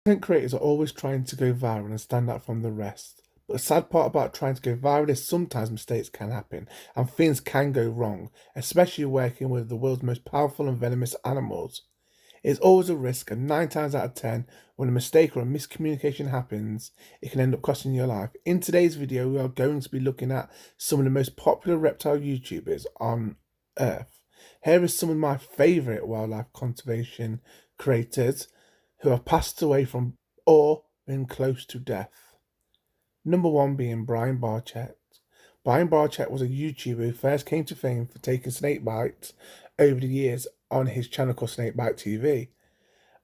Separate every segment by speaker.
Speaker 1: Content creators are always trying to go viral and stand out from the rest. But the sad part about trying to go viral is sometimes mistakes can happen and things can go wrong, especially working with the world's most powerful and venomous animals. It's always a risk, and 9 times out of 10, when a mistake or a miscommunication happens, it can end up costing your life. In today's video, we are going to be looking at some of the most popular reptile YouTubers on Earth. Here is some of my favourite wildlife conservation creators who have passed away from or been close to death. Number 1 being Brian Barczyk. Brian Barczyk was a YouTuber who first came to fame for taking snake bites over the years on his channel called Snakebite TV.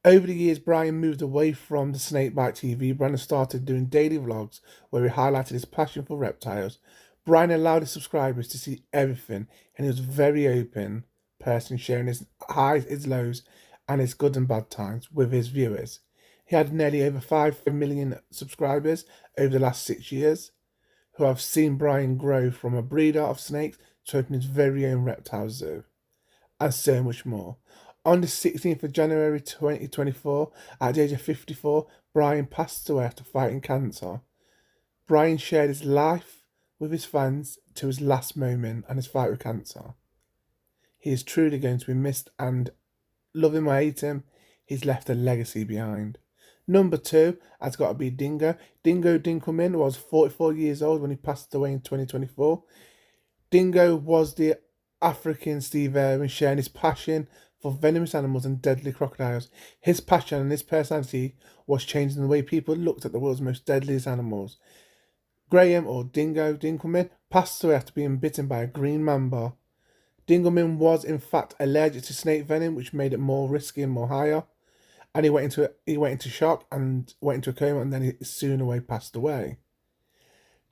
Speaker 1: Over the years, Brian moved away from the Snakebite TV brand and started doing daily vlogs where he highlighted his passion for reptiles. Brian allowed his subscribers to see everything, and he was a very open person, sharing his highs, his lows, and his good and bad times with his viewers. He had nearly over 5 million subscribers over the last 6 years, who have seen Brian grow from a breeder of snakes to open his very own reptile zoo, and so much more. On the 16th of January 2024, at the age of 54, Brian passed away after fighting cancer. Brian shared his life with his fans to his last moment and his fight with cancer. He is truly going to be missed, and love him or hate him, he's left a legacy behind. Number 2 has got to be Dingo. Dingo Dinkelman was 44 years old when he passed away in 2024. Dingo was the African Steve Irwin, sharing his passion for venomous animals and deadly crocodiles. His passion and his personality was changing the way people looked at the world's most deadliest animals. Graham, or Dingo Dinkelman, passed away after being bitten by a green mamba. Dinkelman was in fact allergic to snake venom, which made it more risky and more higher. And he went into shock and went into a coma, and then he soon away passed away.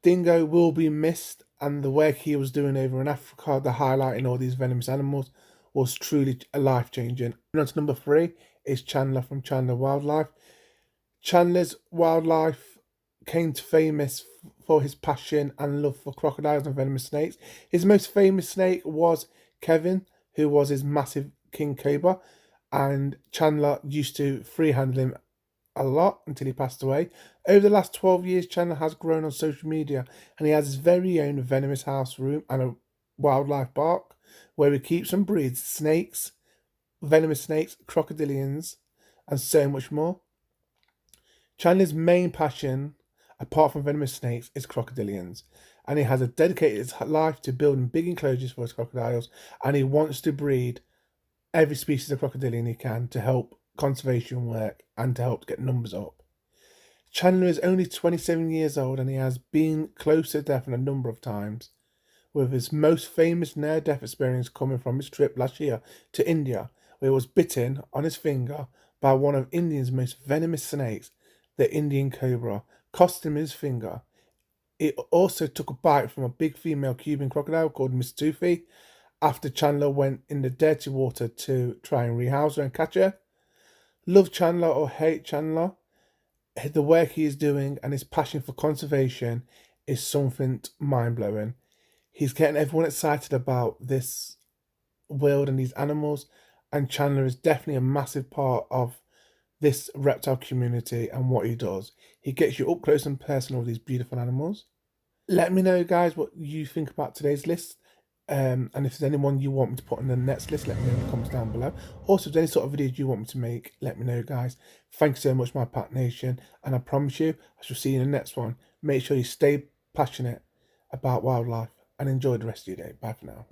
Speaker 1: Dingo will be missed, and the work he was doing over in Africa, the highlighting all these venomous animals, was truly life-changing. And on to number 3 is Chandler from Chandler Wildlife. Chandler's wildlife came to famous for his passion and love for crocodiles and venomous snakes. His most famous snake was Kevin, who was his massive king cobra, and Chandler used to freehandle him a lot until he passed away. Over the last 12 years, Chandler has grown on social media, and he has his very own venomous house room and a wildlife park where he keeps and breeds snakes, venomous snakes, crocodilians, and so much more. Chandler's main passion, apart from venomous snakes, is crocodilians, and he has dedicated his life to building big enclosures for his crocodiles, and he wants to breed every species of crocodilian he can to help conservation work and to help get numbers up. Chandler is only 27 years old, and he has been close to death a number of times, with his most famous near-death experience coming from his trip last year to India, where he was bitten on his finger by one of India's most venomous snakes, the Indian cobra, costing him his finger. It also took a bite from a big female Cuban crocodile called Miss Toothy after Chandler went in the dirty water to try and rehouse her and catch her. Love Chandler or hate Chandler, the work he is doing and his passion for conservation is something mind-blowing. He's getting everyone excited about this world and these animals, and Chandler is definitely a massive part of this reptile community and what he does. He gets you up close and personal with these beautiful animals. Let me know, guys, what you think about today's list. And if there's anyone you want me to put on the next list, let me know in the comments down below. Also, if there's any sort of videos you want me to make, let me know, guys. Thank you so much, my Pat Nation, and I promise you, I shall see you in the next one. Make sure you stay passionate about wildlife and enjoy the rest of your day. Bye for now.